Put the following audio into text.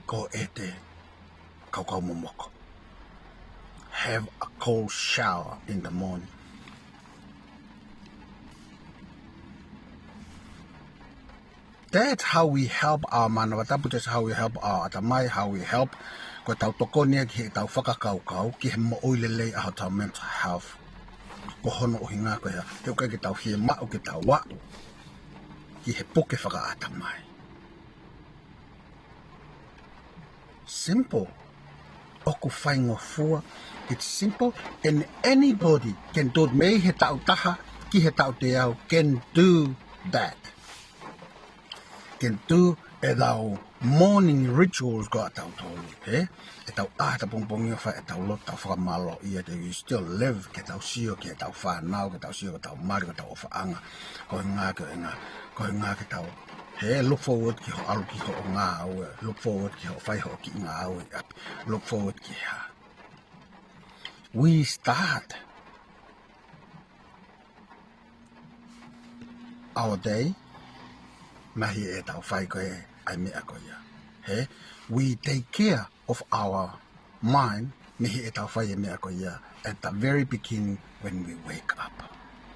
ko ete kaukau momoko. Have a cold shower in the morning. That's how we help our manawatapu, that's how we help our atamai, how we help ko tau tokonia ki he tau whakakaukau, ki he mo'oi lelei aho tau mental health. Ko hono o hinga ko hea, te uka ki tau Fiemo'Ui ki tau wa'u, ki he poke whakaatamai. Simple. Oku whaingofua. It's simple, and anybody can do it. Mei he tau taha, ki he tau te au, can do that. Can do e tau morning rituals ko a tau tolu, he? E tau ahata pongpongi o wha, e tau lo tau whakamalo ia, you still live, ke tau sio, ke tau whanau, ke tau sio, ke tau mari, ke tau whaanga, ko he ngā ke tau, he, look forward ki ho alu ki ho o ngā aue, look forward ki ho whai ho ki ngā aue, look forward ki ha. We start our day, mahi e tau whai koe ai mea koe ia. He? We take care of our mind, mihi e tau whai e mea koe ia, at the very beginning when we wake up.